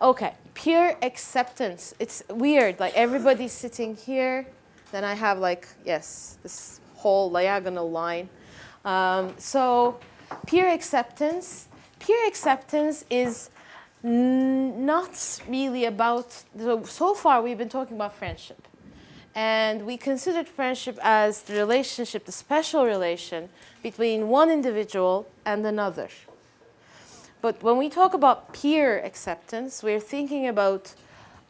Okay, peer acceptance. It's weird, like everybody's sitting here, then I have like, yes, this whole diagonal line. So peer acceptance is not really about, so far we've been talking about friendship. And we considered friendship as the relationship, the special relation between one individual and another. But when we talk about peer acceptance, we're thinking about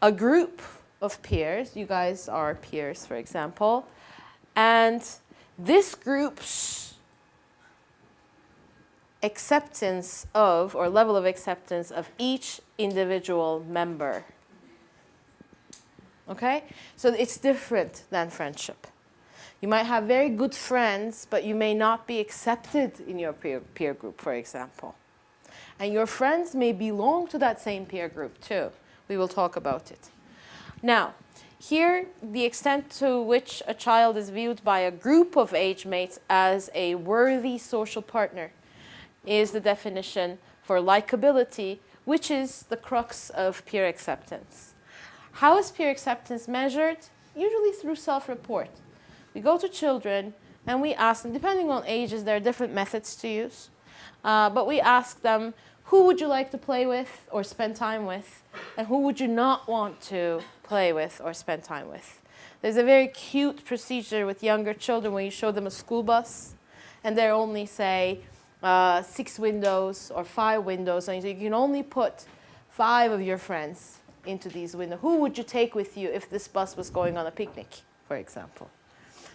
a group of peers. You guys are peers, for example. And this group's acceptance of, or level of acceptance of each individual member. Okay? So it's different than friendship. You might have very good friends, but you may not be accepted in your peer group, for example. And your friends may belong to that same peer group too. We will talk about it. Now, here, the extent to which a child is viewed by a group of age mates as a worthy social partner is the definition for likability, which is the crux of peer acceptance. How is peer acceptance measured? Usually through self-report. We go to children and we ask them, depending on ages, there are different methods to use. But we ask them, who would you like to play with or spend time with? And who would you not want to play with or spend time with? There's a very cute procedure with younger children when you show them a school bus and they only say 6 windows or 5 windows. And you can only put 5 of your friends into these windows. Who would you take with you if this bus was going on a picnic, for example?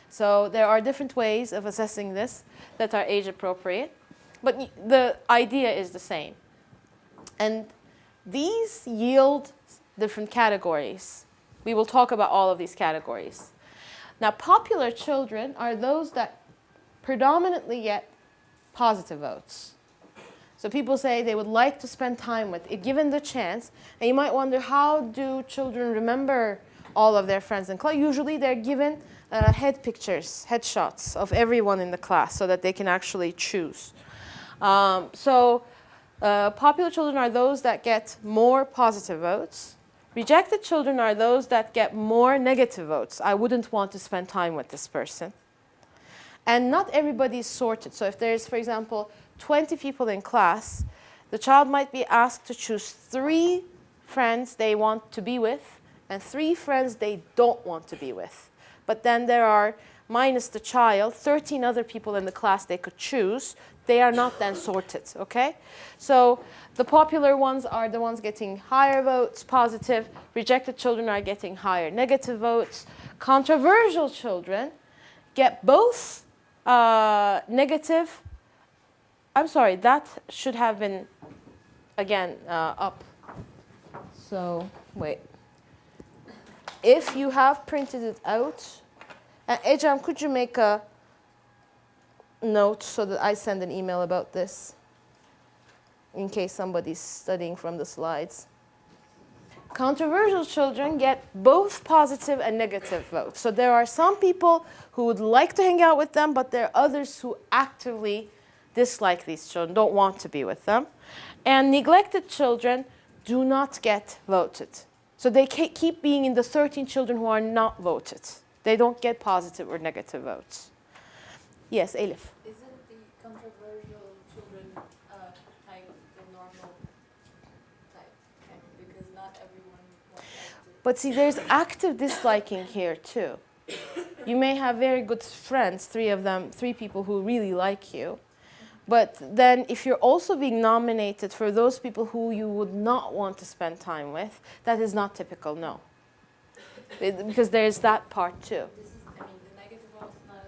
So there are different ways of assessing this that are age appropriate. But the idea is the same. And these yield different categories. We will talk about all of these categories. Now, popular children are those that predominantly get positive votes. So people say they would like to spend time with it, given the chance. And you might wonder, how do children remember all of their friends in class? Usually they're given head pictures, headshots of everyone in the class so that they can actually choose. Popular children are those that get more positive votes. Rejected children are those that get more negative votes. I wouldn't want to spend time with this person. And not everybody is sorted. So if there's, for example, 20 people in class, the child might be asked to choose 3 friends they want to be with and 3 friends they don't want to be with. But then there are, minus the child, 13 other people in the class they could choose. They are not then sorted, okay? So the popular ones are the ones getting higher votes, positive. Rejected children are getting higher negative votes. Controversial children get both negative. I'm sorry, that should have been, again, up. So, wait. If you have printed it out, Ecem, could you make a note so that I send an email about this in case somebody's studying from the slides? Controversial children get both positive and negative votes. So there are some people who would like to hang out with them, but there are others who actively dislike these children, don't want to be with them. And neglected children do not get voted. So they keep being in the 13 children who are not voted. They don't get positive or negative votes. Yes, Elif. Isn't the controversial children type the normal type? Because not everyone wants to. But see, there's active disliking here too. You may have very good friends, 3 of them, 3 people who really like you. But then if you're also being nominated for those people who you would not want to spend time with, that is not typical, no. Because there's that part too. This is, the negative vote is not a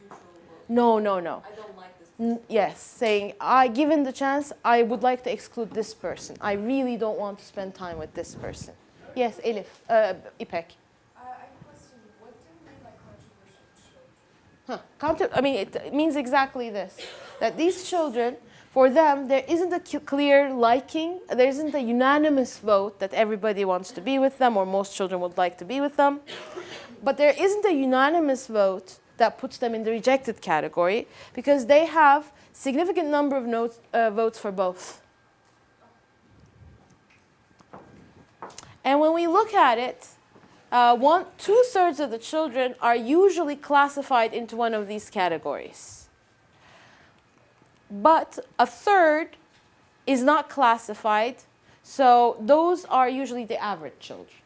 neutral vote. No, no, no. I don't like this person. Yes, saying, given the chance, I would like to exclude this person. I really don't want to spend time with this person. Yes, Elif, Ipek. I have a question. What do you mean by controversial children? It means exactly this, that these children, for them, there isn't a clear liking, there isn't a unanimous vote that everybody wants to be with them or most children would like to be with them. But there isn't a unanimous vote that puts them in the rejected category because they have significant number of votes for both. And when we look at it, 2/3 of the children are usually classified into one of these categories. But 1/3 is not classified, so those are usually the average children.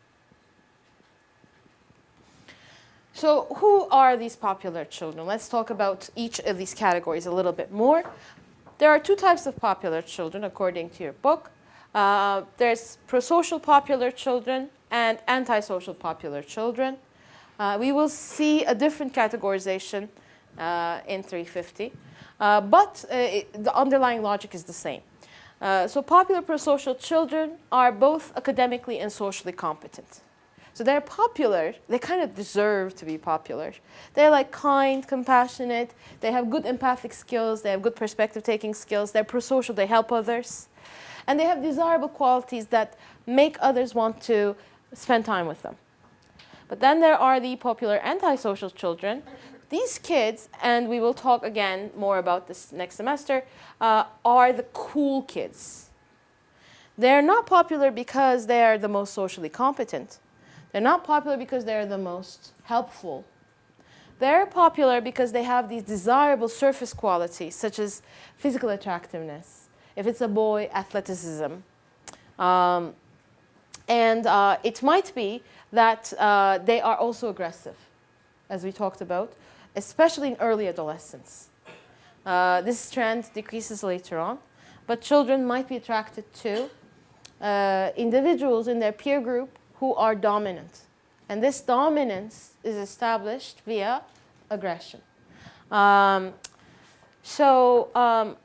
So who are these popular children? Let's talk about each of these categories a little bit more. There are 2 types of popular children, according to your book. There's prosocial popular children and antisocial popular children. We will see a different categorization in 350, but the underlying logic is the same. So popular prosocial children are both academically and socially competent. So they're popular, they kind of deserve to be popular. They're like kind, compassionate, they have good empathic skills, they have good perspective-taking skills, they're prosocial, they help others. And they have desirable qualities that make others want to spend time with them. But then there are the popular antisocial children. These kids, and we will talk again more about this next semester, are the cool kids. They're not popular because they are the most socially competent. They're not popular because they're the most helpful. They're popular because they have these desirable surface qualities, such as physical attractiveness. If it's a boy, athleticism. It might be that they are also aggressive, as we talked about, especially in early adolescence. This trend decreases later on, but children might be attracted to individuals in their peer group who are dominant. And this dominance is established via aggression.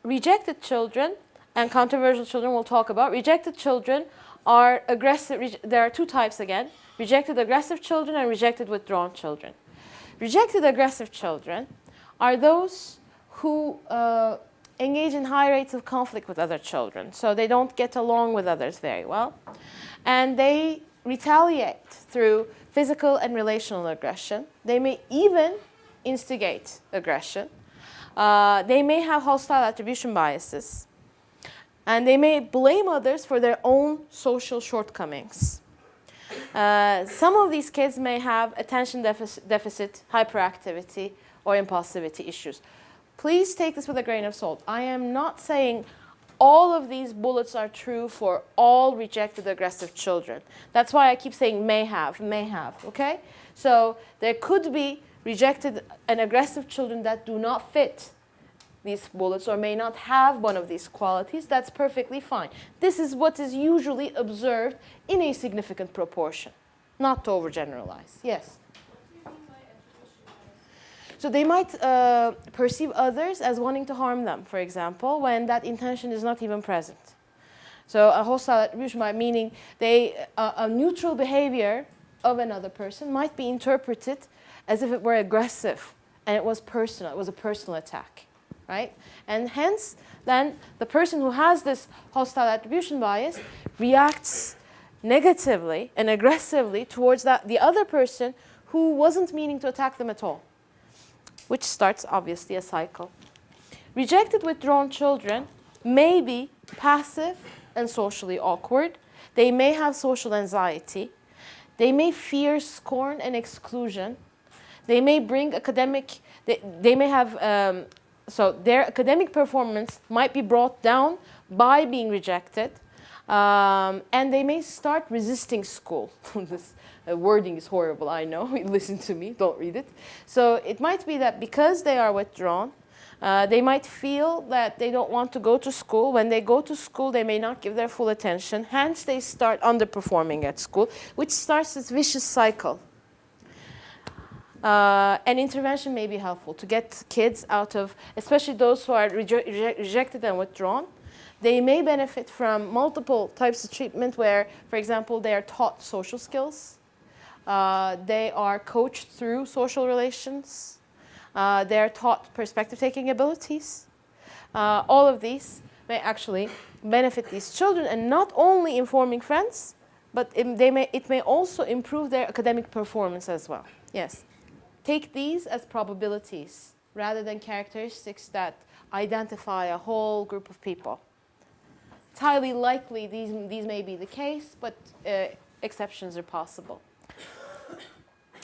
Rejected children and controversial children we'll talk about. Rejected children are aggressive. There are 2 types again. Rejected aggressive children and rejected withdrawn children. Rejected aggressive children are those who engage in high rates of conflict with other children. So they don't get along with others very well. And they retaliate through physical and relational aggression. They may even instigate aggression. They may have hostile attribution biases. And they may blame others for their own social shortcomings. Some of these kids may have attention deficit, hyperactivity, or impulsivity issues. Please take this with a grain of salt. I am not saying all of these bullets are true for all rejected aggressive children. That's why I keep saying may have, okay? So there could be rejected and aggressive children that do not fit these bullets or may not have one of these qualities. That's perfectly fine. This is what is usually observed in a significant proportion, not to overgeneralize. Yes? So they might perceive others as wanting to harm them, for example, when that intention is not even present. So a hostile attribution by meaning a neutral behavior of another person might be interpreted as if it were aggressive and it was personal. It was a personal attack, right? And hence, then the person who has this hostile attribution bias reacts negatively and aggressively towards the other person who wasn't meaning to attack them at all, which starts, obviously, a cycle. Rejected withdrawn children may be passive and socially awkward. They may have social anxiety. They may fear scorn and exclusion. They may bring they may have, so their academic performance might be brought down by being rejected. And they may start resisting school. This wording is horrible, I know. Listen to me, don't read it. So it might be that because they are withdrawn, they might feel that they don't want to go to school. When they go to school, they may not give their full attention. Hence, they start underperforming at school, which starts this vicious cycle. An intervention may be helpful to get kids out of, especially those who are rejected and withdrawn. They may benefit from multiple types of treatment where, for example, they are taught social skills. They are coached through social relations. They are taught perspective-taking abilities. All of these may actually benefit these children, and not only in forming friends, but it may also improve their academic performance as well. Yes. Take these as probabilities rather than characteristics that identify a whole group of people. It's highly likely these may be the case, but exceptions are possible.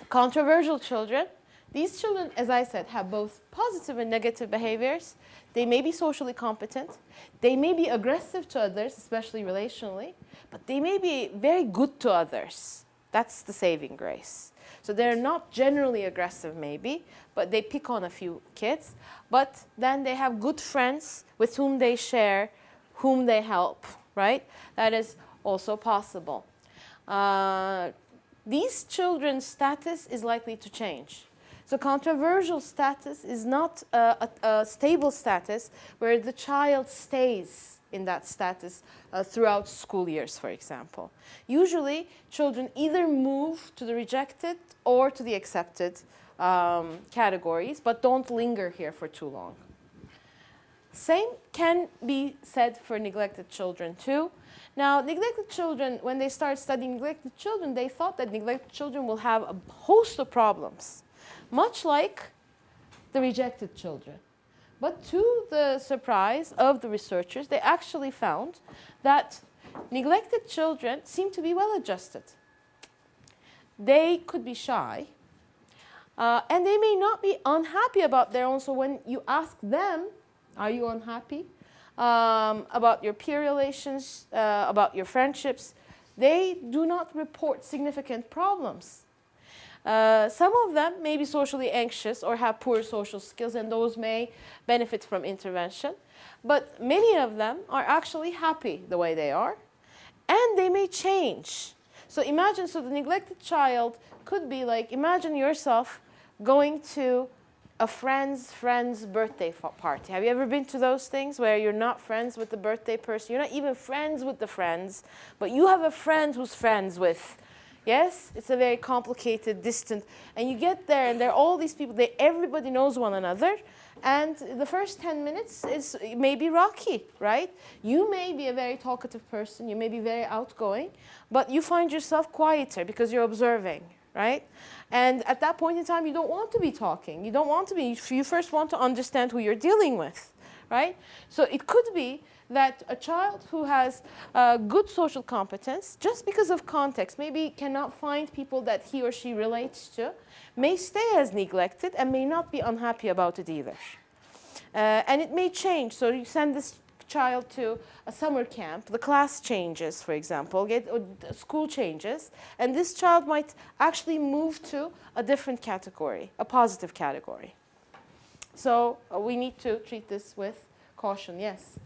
Controversial children. These children, as I said, have both positive and negative behaviors. They may be socially competent. They may be aggressive to others, especially relationally, but they may be very good to others. That's the saving grace. So they're not generally aggressive maybe, but they pick on a few kids. But then they have good friends with whom they share, whom they help, right? That is also possible. These children's status is likely to change. So controversial status is not a stable status where the child stays in that status throughout school years, for example. Usually, children either move to the rejected or to the accepted categories, but don't linger here for too long. Same can be said for neglected children too. Now, neglected children, when they start studying neglected children, they thought that neglected children will have a host of problems, much like the rejected children. But to the surprise of the researchers, they actually found that neglected children seem to be well adjusted. They could be shy, and they may not be unhappy about their own. So when you ask them, are you unhappy about your peer relations, about your friendships, they do not report significant problems. Some of them may be socially anxious or have poor social skills, and those may benefit from intervention. But many of them are actually happy the way they are, and they may change. So imagine, so the neglected child could be like, imagine yourself going to a friend's birthday party. Have you ever been to those things where you're not friends with the birthday person? You're not even friends with the friends, but you have a friend who's friends with. Yes, it's a very complicated, distant, and you get there and there are all these people, everybody knows one another, and the first 10 minutes may be rocky, right? You may be a very talkative person, you may be very outgoing, but you find yourself quieter because you're observing, right? And at that point in time, you don't want to be talking, you don't want to be, you first want to understand who you're dealing with, right? So it could be that a child who has good social competence, just because of context, maybe cannot find people that he or she relates to, may stay as neglected and may not be unhappy about it either. And it may change. So you send this child to a summer camp, the class changes, for example, school changes, and this child might actually move to a different category, a positive category. So we need to treat this with caution, yes?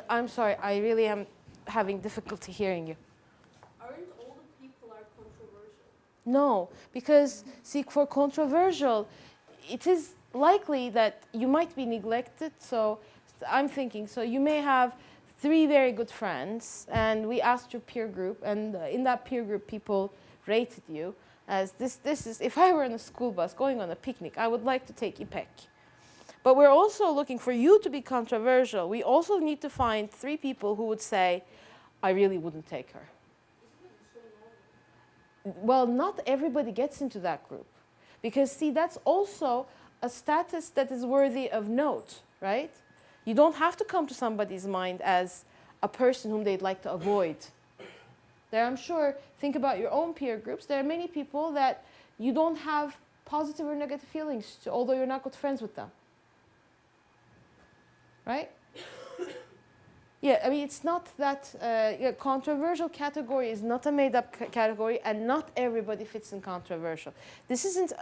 I'm sorry, I really am having difficulty hearing you. Aren't all the people are controversial? No, because see, for controversial, it is likely that you might be neglected. So I'm thinking, so you may have 3 very good friends, and we asked your peer group, and in that peer group, people rated you as this is, if I were in a school bus going on a picnic, I would like to take Ipek. But we're also looking for you to be controversial. We also need to find 3 people who would say, I really wouldn't take her. Well, not everybody gets into that group. Because, see, that's also a status that is worthy of note, right? You don't have to come to somebody's mind as a person whom they'd like to avoid. There, I'm sure, think about your own peer groups. There are many people that you don't have positive or negative feelings to, although you're not good friends with them. Right? Yeah, I mean, it's not that controversial category is not a made-up category, and not everybody fits in controversial. This isn't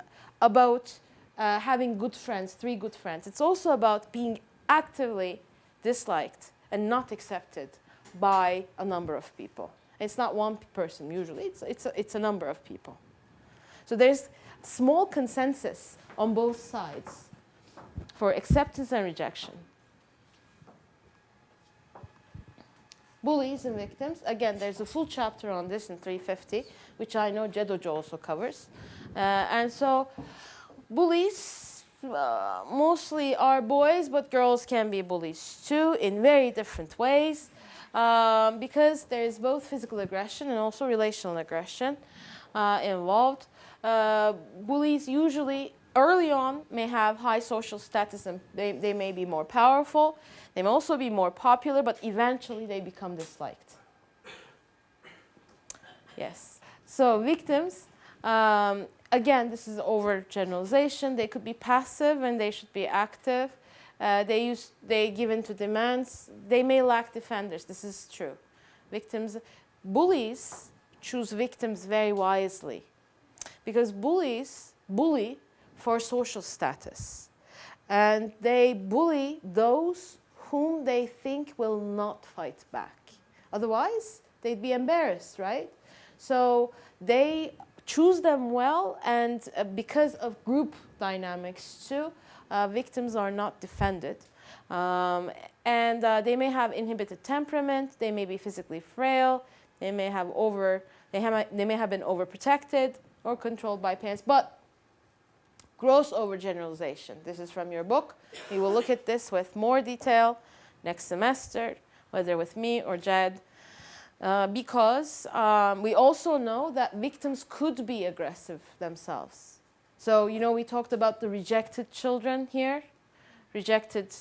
about having good friends, 3 good friends. It's also about being actively disliked and not accepted by a number of people. It's not one person usually, it's a number of people. So there's small consensus on both sides for acceptance and rejection. Bullies and victims. Again, there's a full chapter on this in 350, which I know Cedoca also covers. And so bullies mostly are boys, but girls can be bullies too in very different ways because there's both physical aggression and also relational aggression involved. Bullies usually early on may have high social status and they may be more powerful. They may also be more popular, but eventually they become disliked. Yes. So victims, again, this is overgeneralization. They could be passive and they should be active. They give in to demands. They may lack defenders. This is true. Victims, bullies choose victims very wisely because bullies bully for social status. And they bully those whom they think will not fight back. Otherwise, they'd be embarrassed, right? So they choose them well, and because of group dynamics too, victims are not defended. They may have inhibited temperament, they may be physically frail, they may have been overprotected or controlled by parents, but gross overgeneralization. This is from your book. We will look at this with more detail next semester, whether with me or Jed, because we also know that victims could be aggressive themselves. So, you know, we talked about the rejected children here, rejected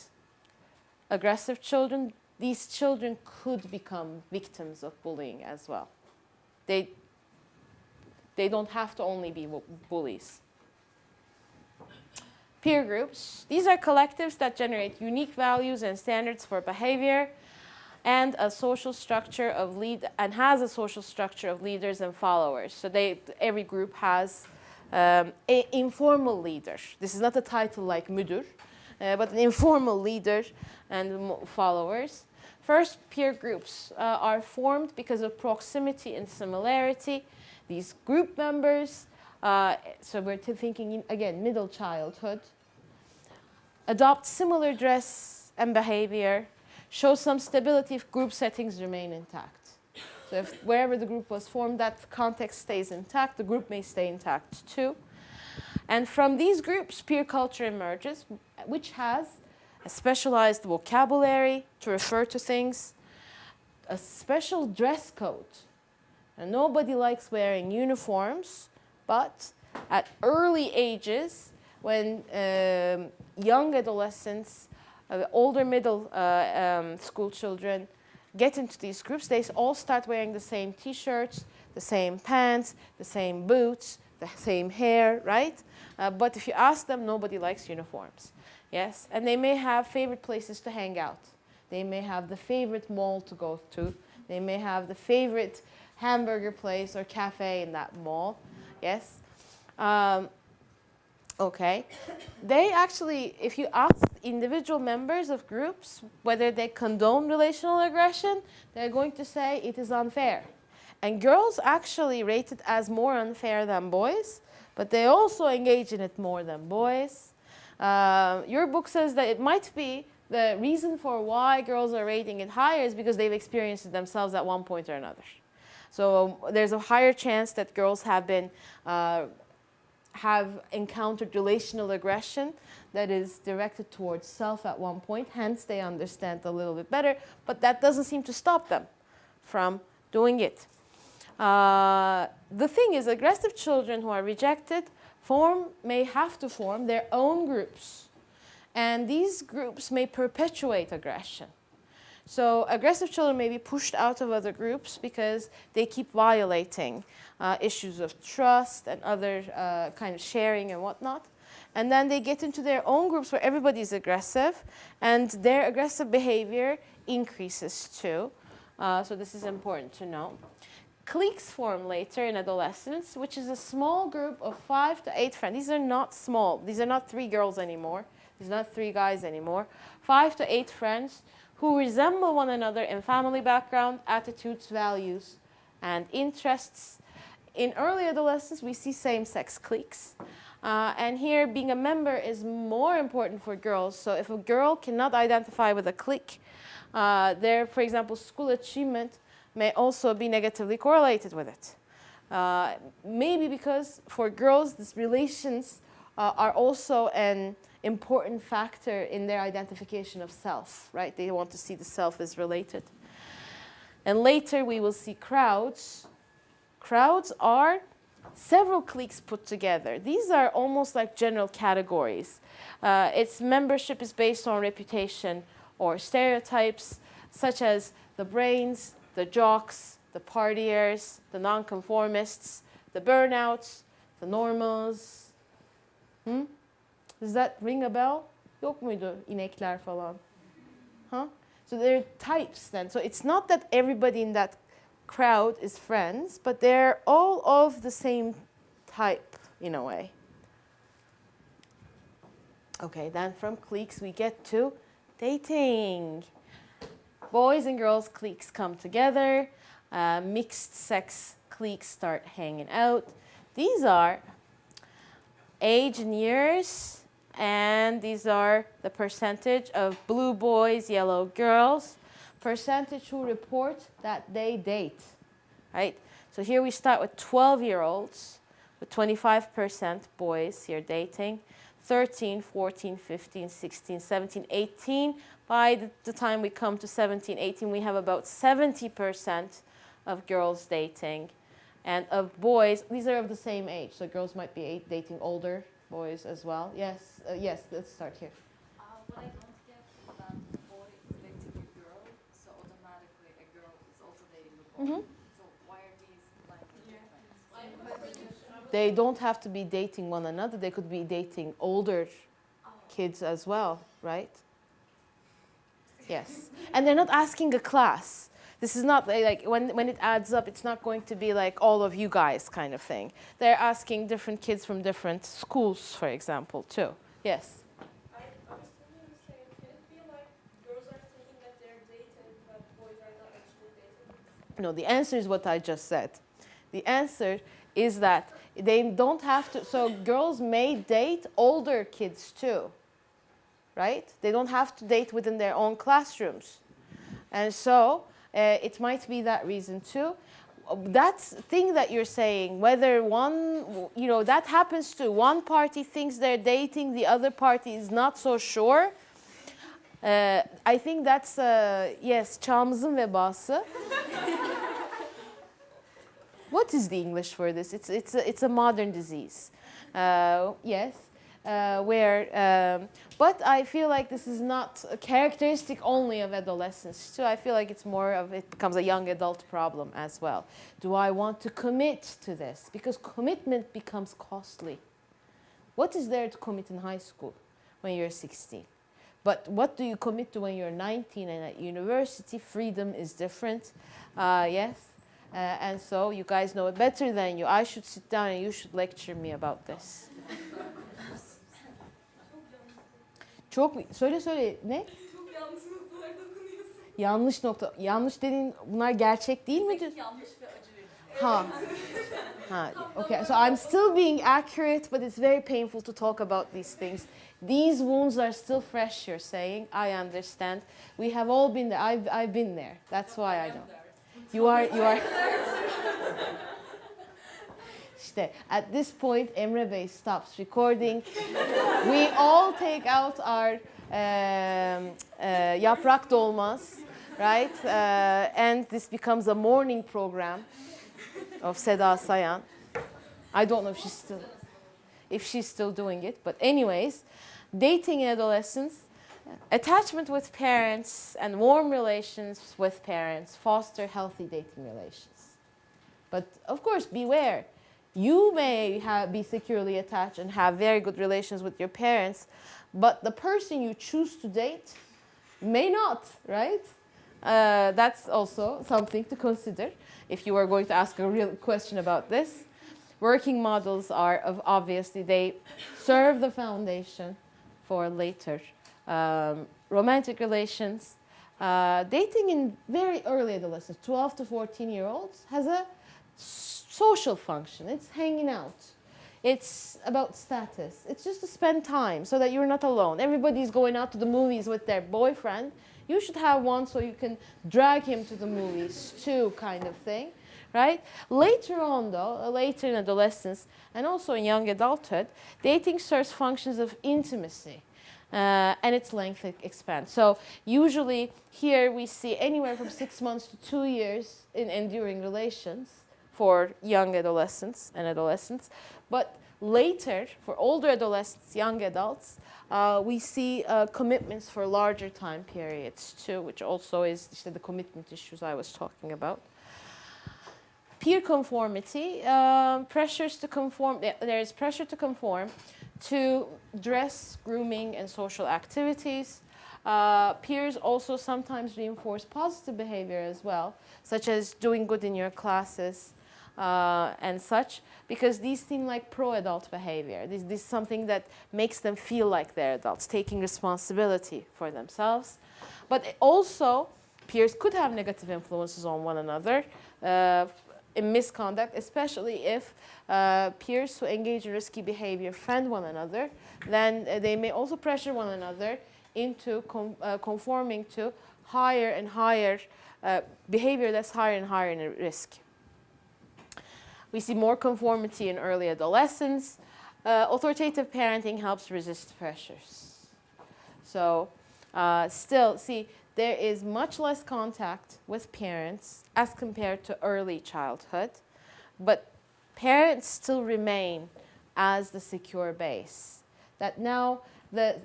aggressive children. These children could become victims of bullying as well. They don't have to only be bullies. Peer groups. These are collectives that generate unique values and standards for behavior and a social structure of has a social structure of leaders and followers. So every group has an informal leader. This is not a title like müdür, but an informal leader and followers. First, peer groups are formed because of proximity and similarity. These group members, so we're thinking, again, middle childhood, adopt similar dress and behavior, show some stability if group settings remain intact. So if wherever the group was formed, that context stays intact, the group may stay intact too. And from these groups, peer culture emerges, which has a specialized vocabulary to refer to things, a special dress code. And nobody likes wearing uniforms, but at early ages, when young adolescents, older middle school children get into these groups, they all start wearing the same t-shirts, the same pants, the same boots, the same hair, right? But if you ask them, nobody likes uniforms. Yes, and they may have favorite places to hang out. They may have the favorite mall to go to. They may have the favorite hamburger place or cafe in that mall. Yes. Okay. They actually, if you ask individual members of groups whether they condone relational aggression, they're going to say it is unfair. And girls actually rate it as more unfair than boys, but they also engage in it more than boys. Your book says that it might be the reason for why girls are rating it higher is because they've experienced it themselves at one point or another. So there's a higher chance that girls have encountered relational aggression that is directed towards self at one point, hence they understand a little bit better, but that doesn't seem to stop them from doing it. The thing is, aggressive children who are rejected may have to form their own groups, and these groups may perpetuate aggression. So aggressive children may be pushed out of other groups because they keep violating issues of trust and other kind of sharing and whatnot. And then they get into their own groups where everybody's aggressive, and their aggressive behavior increases too. So this is important to know. Cliques form later in adolescence, which is a small group of 5 to 8 friends. These are not small. These are not 3 girls anymore. These are not 3 guys anymore. 5 to 8 friends who resemble one another in family background, attitudes, values, and interests. In early adolescence, we see same-sex cliques. And here, being a member is more important for girls. So if a girl cannot identify with a clique, their, for example, school achievement may also be negatively correlated with it. Maybe because for girls, these relations are also an important factor in their identification of self, right? They want to see the self as related. And later we will see crowds. Crowds are several cliques put together. These are almost like general categories. Its membership is based on reputation or stereotypes, such as the brains, the jocks, the partiers, the nonconformists, the burnouts, the normals. Does that ring a bell? Yok muydu inekler falan? Huh? So there are types then. So it's not that everybody in that crowd is friends, but they're all of the same type in a way. Okay, then from cliques we get to dating. Boys and girls cliques come together. Mixed sex cliques start hanging out. These are age in years, and these are the percentage of blue boys, yellow girls, percentage who report that they date, right? So here we start with 12-year-olds, with 25% boys here dating, 13, 14, 15, 16, 17, 18. By the time we come to 17, 18, we have about 70% of girls dating. And of boys, these are of the same age, so girls might be dating older boys as well. Yes, yes, let's start here. What I don't get is that a boy is dating a girl, so automatically a girl is also dating a boy. So why are these like different? They don't have to be dating one another. They could be dating older kids as well, right? Yes. And they're not asking a class. This is not like when it adds up, it's not going to be like all of you guys kind of thing. They're asking different kids from different schools, for example, too. Yes? I was thinking the same. Can it be like girls are thinking that they're dated, but boys are not actually dated? No, the answer is what I just said. The answer is that they don't have to, so girls may date older kids too, right? They don't have to date within their own classrooms. And so it might be that reason too. That thing that you're saying, whether one, that happens too. One party thinks they're dating, the other party is not so sure. I think that's, yes, çağımızın vebası. What is the English for this? It's a modern disease. Yes. But I feel like this is not a characteristic only of adolescence too. I feel like it's more of, it becomes a young adult problem as well. Do I want to commit to this? Because commitment becomes costly. What is there to commit in high school when you're 16? But what do you commit to when you're 19 and at university? Freedom is different. Yes. And so you guys know it better than you. I should sit down and you should lecture me about this. Çok söyle ne? Çok yanlış noktalara dokunuyorsun. Yanlış nokta. Yanlış dediğin bunlar gerçek değil mi? Yanlış ve acı verici. Okay. So I'm still being accurate, but it's very painful to talk about these things. These wounds are still fresh, you're saying. I understand. We have all been there. I've been there. That's why I know. You are. İşte at this point, Emre Bey stops recording. We all take out our yaprak dolmas, right? And this becomes a morning program of Seda Sayan. I don't know if she's still doing it, but anyways, dating in adolescence, attachment with parents and warm relations with parents foster healthy dating relations. But of course, beware. You may be securely attached and have very good relations with your parents, but the person you choose to date may not, right? That's also something to consider if you are going to ask a real question about this. Working models are, obviously, they serve the foundation for later romantic relations. Dating in very early adolescence, 12 to 14-year-olds, has a social function. It's hanging out. It's about status. It's just to spend time so that you're not alone. Everybody's going out to the movies with their boyfriend. You should have one so you can drag him to the movies too, kind of thing, right? Later on, though, later in adolescence and also in young adulthood, dating serves functions of intimacy. And its length expands. So usually here we see anywhere from 6 months to 2 years in enduring relations for young adolescents and adolescents. But later, for older adolescents, young adults, we see commitments for larger time periods too, which also is the commitment issues I was talking about. Peer conformity, pressures to conform. There is pressure to conform to dress, grooming, and social activities. Peers also sometimes reinforce positive behavior as well, such as doing good in your classes and such, because these seem like pro-adult behavior. This is something that makes them feel like they're adults, taking responsibility for themselves. But also, peers could have negative influences on one another in misconduct, especially if peers who engage in risky behavior friend one another, then they may also pressure one another into conforming to higher and higher behavior that's higher and higher in risk. We see more conformity in early adolescence. Authoritative parenting helps resist pressures. So still, see, there is much less contact with parents as compared to early childhood, but parents still remain as the secure base. That now, the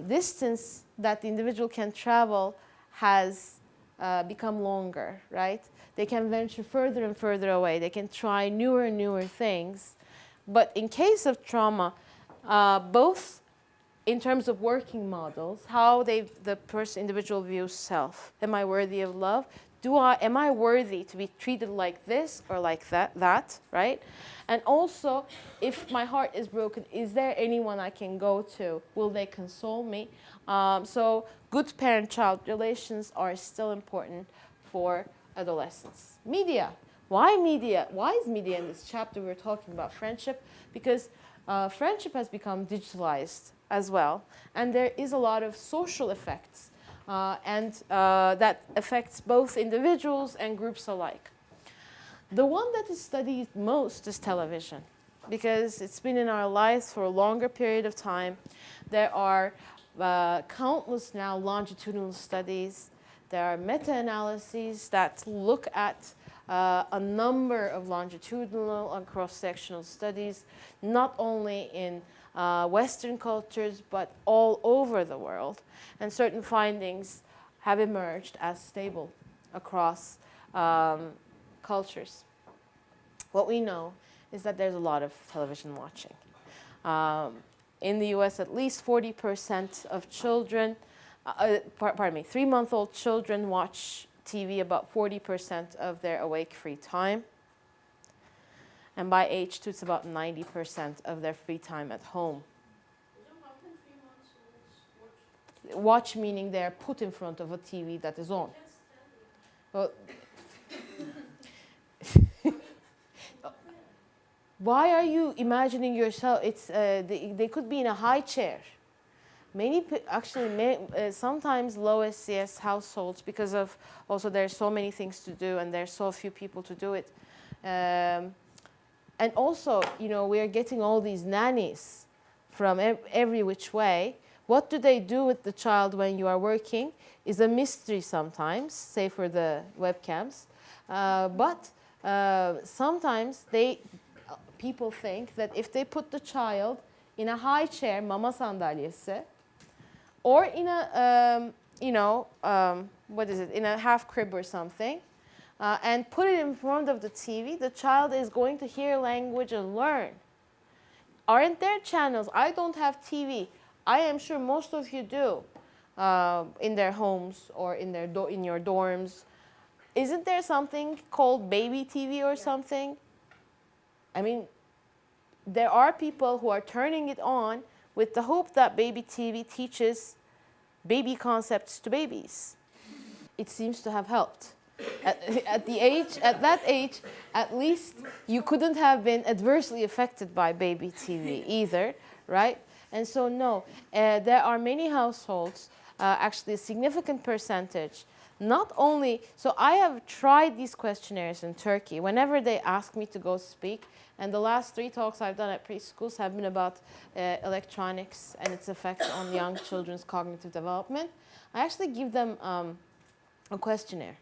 distance that the individual can travel has become longer, right? They can venture further and further away. They can try newer and newer things. But in case of trauma, both in terms of working models, how the individual views self. Am I worthy of love? Am I worthy to be treated like this or like that, right? And also, if my heart is broken, is there anyone I can go to? Will they console me? So good parent-child relations are still important for adolescents. Media. Why media? Why is media in this chapter? We're talking about friendship because friendship has become digitalized as well, and there is a lot of social effects, and that affects both individuals and groups alike. The one that is studied most is television, because it's been in our lives for a longer period of time. There are countless now longitudinal studies. There are meta-analyses that look at a number of longitudinal and cross-sectional studies, not only in Western cultures, but all over the world. And certain findings have emerged as stable across cultures. What we know is that there's a lot of television watching. In the US, at least 40% of children, 3-month-old children watch TV about 40% of their awake free time. And by age 2, it's about 90% of their free time at home. How can 3 months olds Watch meaning they're put in front of a TV that is on. Well, why are you imagining yourself? It's they could be in a high chair. Sometimes low SCS households, because of also there's so many things to do and there's so few people to do it. And also, we are getting all these nannies from every which way. What do they do with the child when you are working is a mystery sometimes, say for the webcams. But sometimes people think that if they put the child in a high chair, mama sandalyesi, or in a, in a half crib or something, and put it in front of the TV, the child is going to hear language and learn. Aren't there channels? I don't have TV. I am sure most of you do in their homes or in your dorms. Isn't there something called baby TV or something? I mean, there are people who are turning it on with the hope that baby TV teaches baby concepts to babies. It seems to have helped. At that age, at least you couldn't have been adversely affected by baby TV either, right? And so no, there are many households, actually a significant percentage, not only, so I have tried these questionnaires in Turkey whenever they ask me to go speak, and the last 3 talks I've done at preschools have been about electronics and its effects on young children's cognitive development. I actually give them a questionnaire.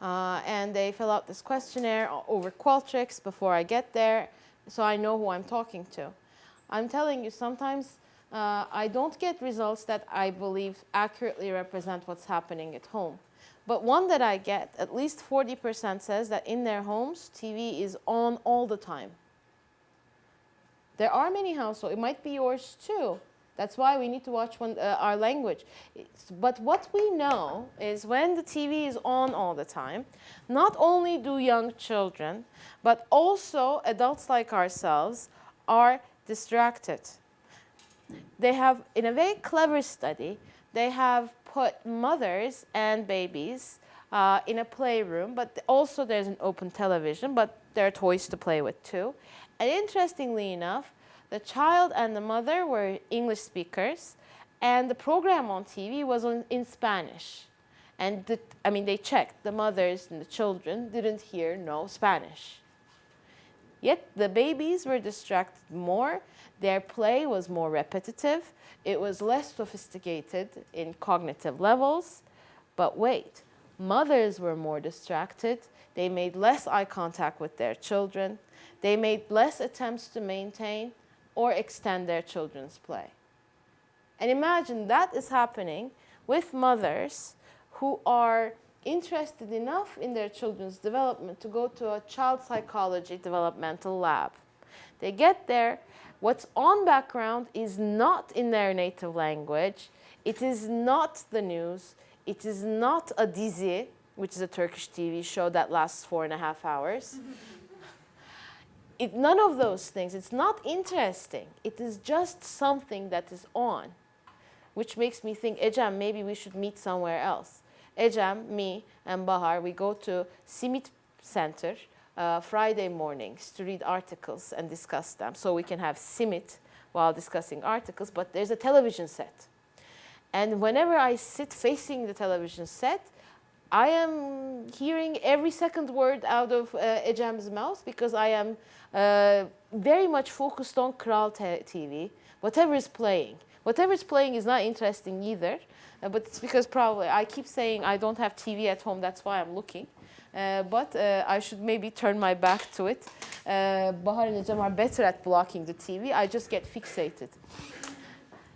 And they fill out this questionnaire over Qualtrics before I get there, so I know who I'm talking to. I'm telling you, sometimes I don't get results that I believe accurately represent what's happening at home. But one that I get, at least 40% says that in their homes, TV is on all the time. There are many households, it might be yours too. That's why we need to watch our language. But what we know is when the TV is on all the time, not only do young children, but also adults like ourselves are distracted. They have, in a very clever study, they have put mothers and babies in a playroom, but also there's an open television, but there are toys to play with too. And interestingly enough, the child and the mother were English speakers, and the program on TV was in Spanish. And they checked, the mothers and the children didn't hear no Spanish. Yet the babies were distracted more, their play was more repetitive, it was less sophisticated in cognitive levels. But wait, mothers were more distracted, they made less eye contact with their children, they made less attempts to maintain or extend their children's play. And imagine that is happening with mothers who are interested enough in their children's development to go to a child psychology developmental lab. They get there, what's on background is not in their native language, it is not the news, it is not a dizi, which is a Turkish TV show that lasts 4.5 hours. None of those things, it's not interesting, it is just something that is on, which makes me think, Ecem, maybe we should meet somewhere else. Ecem, me, and Bahar, we go to Simit Center Friday mornings to read articles and discuss them. So we can have Simit while discussing articles, but there's a television set. And whenever I sit facing the television set, I am hearing every second word out of Ecem's mouth because I am very much focused on Kral TV, whatever is playing. Whatever is playing is not interesting either, but it's because probably I keep saying I don't have TV at home, that's why I'm looking. But I should maybe turn my back to it. Bahar and Ecem are better at blocking the TV, I just get fixated.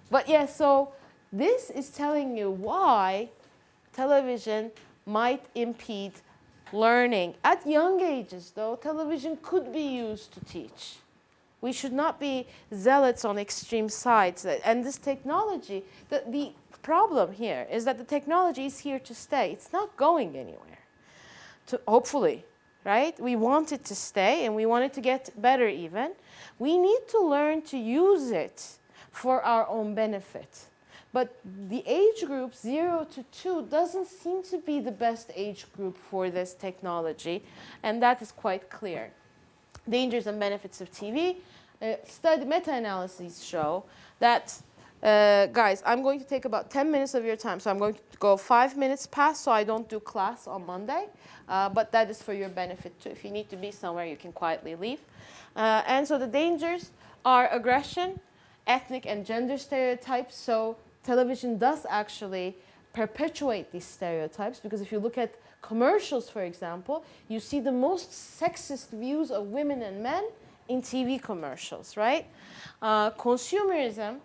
But yeah, so this is telling you why television might impede learning. At young ages, though, television could be used to teach. We should not be zealots on extreme sides. And this technology, the problem here is that the technology is here to stay. It's not going anywhere, hopefully, right? We want it to stay and we want it to get better even. We need to learn to use it for our own benefit. But the age group 0 to 2 doesn't seem to be the best age group for this technology, and that is quite clear. Dangers and benefits of TV. Meta-analyses show that, guys, I'm going to take about 10 minutes of your time, so I'm going to go 5 minutes past so I don't do class on Monday, but that is for your benefit too. If you need to be somewhere, you can quietly leave. And so the dangers are aggression, ethnic and gender stereotypes. So television does actually perpetuate these stereotypes because if you look at commercials, for example, you see the most sexist views of women and men in TV commercials, right? Consumerism,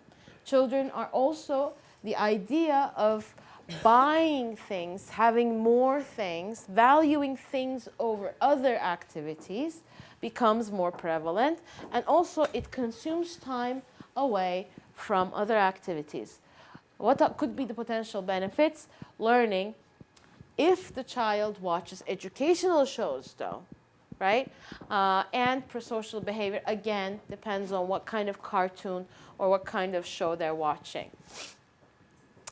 children are also the idea of buying things, having more things, valuing things over other activities becomes more prevalent, and also it consumes time away from other activities. What could be the potential benefits? Learning. If the child watches educational shows, though, right? And prosocial behavior, again, depends on what kind of cartoon or what kind of show they're watching.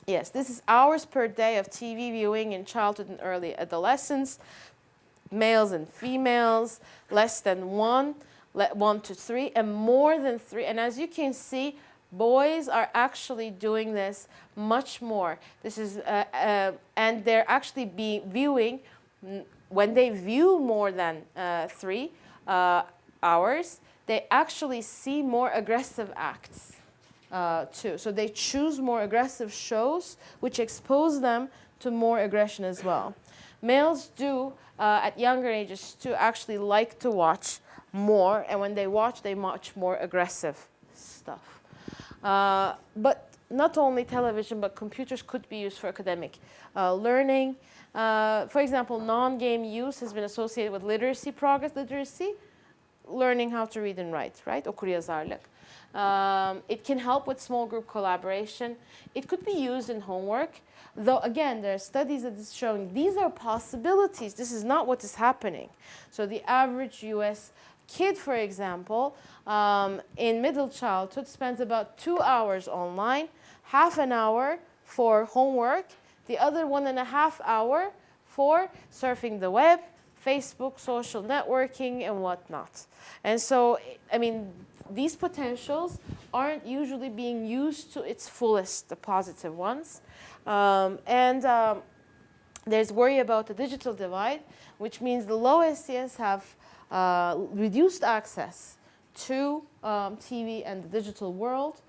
Yes, this is hours per day of TV viewing in childhood and early adolescence. Males and females, less than 1 to 3, and more than 3. And as you can see, boys are actually doing this much more. This is, and they're actually viewing, when they view more than 3 hours, they actually see more aggressive acts too. So they choose more aggressive shows which expose them to more aggression as well. Males do, at younger ages, to actually like to watch more, and when they watch more aggressive stuff. But not only television, but computers could be used for academic learning. For example, non-game use has been associated with literacy progress. Literacy, learning how to read and write, right? Okuryazarlık. It can help with small group collaboration. It could be used in homework, though again, there are studies that is showing these are possibilities. This is not what is happening. So the average US kid, for example, in middle childhood spends about 2 hours online, half an hour for homework, the other 1.5 hours for surfing the web, Facebook, social networking, and whatnot. And so, I mean, these potentials aren't usually being used to its fullest, the positive ones. There's worry about the digital divide, which means the low SES have reduced access to TV and the digital world,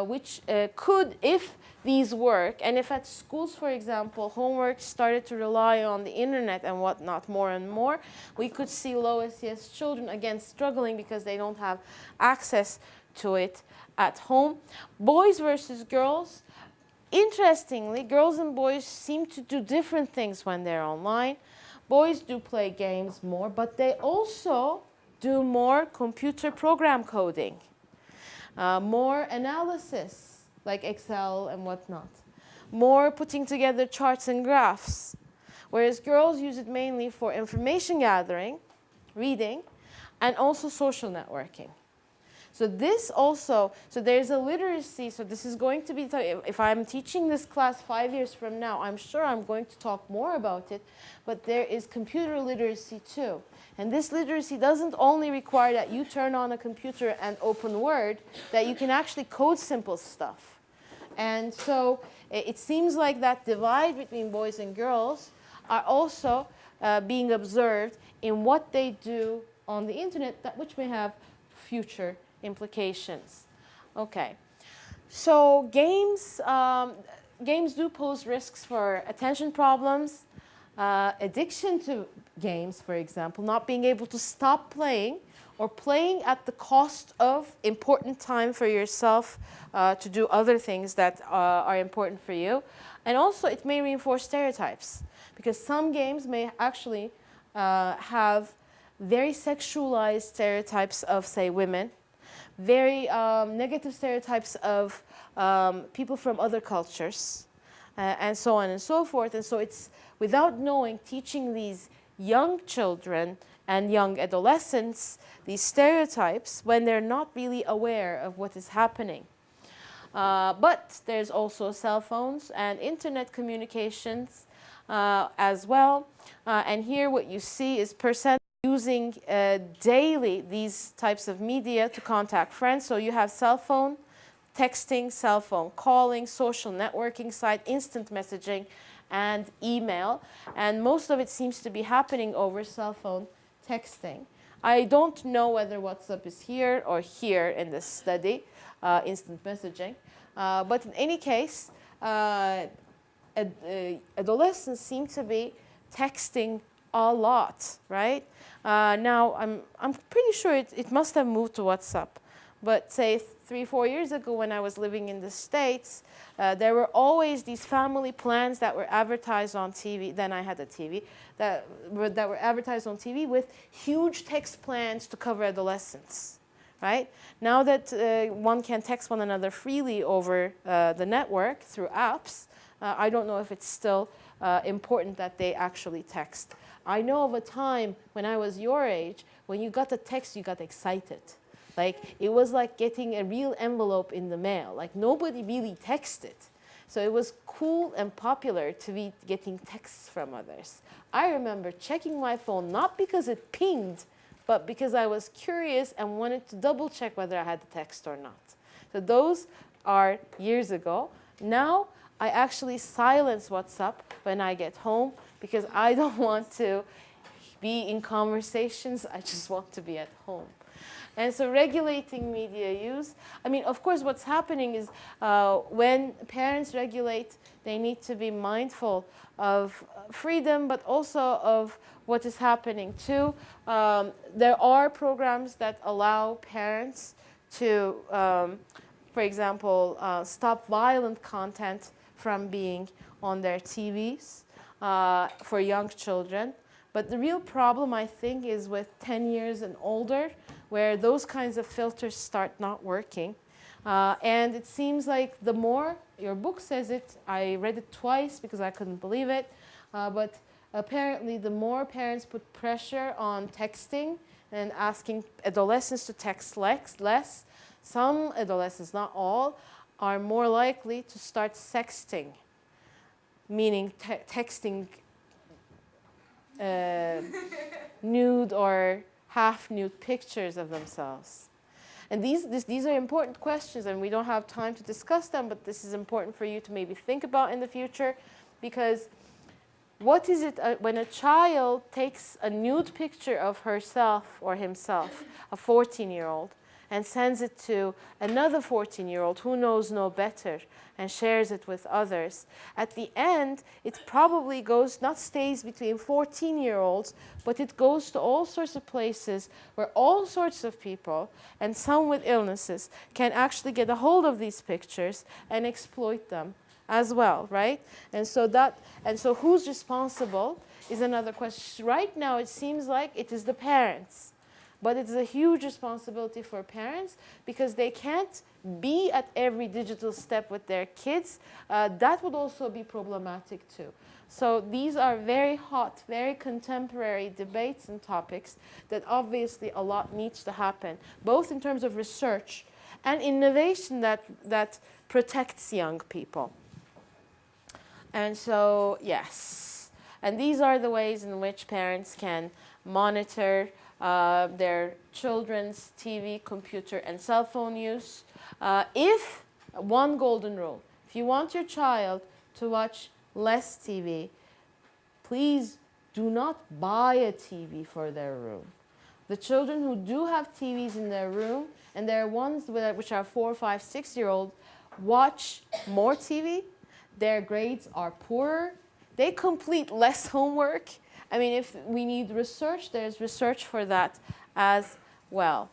which could, if these work, and if at schools, for example, homework started to rely on the internet and whatnot more and more, we could see low SES children again struggling because they don't have access to it at home. Boys versus girls. Interestingly, girls and boys seem to do different things when they're online. Boys do play games more, but they also do more computer program coding, more analysis, like Excel and whatnot, more putting together charts and graphs, whereas girls use it mainly for information gathering, reading, and also social networking. So this also, so there's a literacy, so this is going to be, if I'm teaching this class 5 years from now, I'm sure I'm going to talk more about it, but there is computer literacy too. And this literacy doesn't only require that you turn on a computer and open Word, that you can actually code simple stuff. And so it seems like that divide between boys and girls are also being observed in what they do on the internet, which may have future implications. Okay, so games do pose risks for attention problems, addiction to games, for example, not being able to stop playing or playing at the cost of important time for yourself to do other things that are important for you. And also it may reinforce stereotypes because some games may actually have very sexualized stereotypes of, say, women, very negative stereotypes of people from other cultures, and so on and so forth. And so it's, without knowing, teaching these young children and young adolescents these stereotypes when they're not really aware of what is happening. But there's also cell phones and internet communications as well. And here what you see is percent using daily these types of media to contact friends. So you have cell phone texting, cell phone calling, social networking site, instant messaging, and email. And most of it seems to be happening over cell phone texting. I don't know whether WhatsApp is here or here in this study, instant messaging. But in any case, adolescents seem to be texting a lot, right? Now, I'm pretty sure it must have moved to WhatsApp. But say 3-4 years ago when I was living in the States, there were always these family plans that were advertised on TV. Then I had a TV that were advertised on TV with huge text plans to cover adolescents, right? Now that one can text one another freely over the network through apps, I don't know if it's still important that they actually text. I know of a time when I was your age, when you got a text, you got excited. Like, it was like getting a real envelope in the mail. Like, nobody really texted. So it was cool and popular to be getting texts from others. I remember checking my phone, not because it pinged, but because I was curious and wanted to double check whether I had the text or not. So those are years ago. Now, I actually silence WhatsApp when I get home because I don't want to be in conversations. I just want to be at home. And so regulating media use, I mean, of course, what's happening is when parents regulate, they need to be mindful of freedom, but also of what is happening too. There are programs that allow parents to, for example, stop violent content from being on their TVs for young children. But the real problem, I think, is with 10 years and older, where those kinds of filters start not working. And it seems like the more, your book says it, I read it twice because I couldn't believe it, but apparently the more parents put pressure on texting and asking adolescents to text less, some adolescents, not all, are more likely to start sexting, meaning texting nude or half-nude pictures of themselves. And these are important questions, and we don't have time to discuss them, but this is important for you to maybe think about in the future, because what is it when a child takes a nude picture of herself or himself, a 14-year-old, and sends it to another 14-year-old who knows no better and shares it with others. At the end, it probably stays between 14-year-olds, but it goes to all sorts of places where all sorts of people, and some with illnesses, can actually get a hold of these pictures and exploit them as well, right? And so who's responsible is another question. Right now, it seems like it is the parents. But it's a huge responsibility for parents because they can't be at every digital step with their kids. That would also be problematic too. So these are very hot, very contemporary debates and topics that obviously a lot needs to happen, both in terms of research and innovation that protects young people. And so, yes. And these are the ways in which parents can monitor their children's TV, computer, and cell phone use. If one golden rule, if you want your child to watch less TV, please do not buy a TV for their room. The children who do have TVs in their room, and there are ones which are 4, 5, 6-year-old, watch more TV. Their grades are poorer. They complete less homework. I mean, if we need research, there's research for that as well.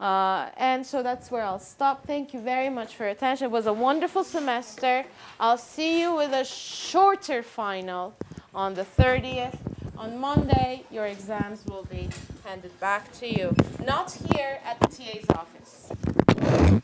And so that's where I'll stop. Thank you very much for your attention. It was a wonderful semester. I'll see you with a shorter final on the 30th. On Monday, your exams will be handed back to you. Not here at the TA's office.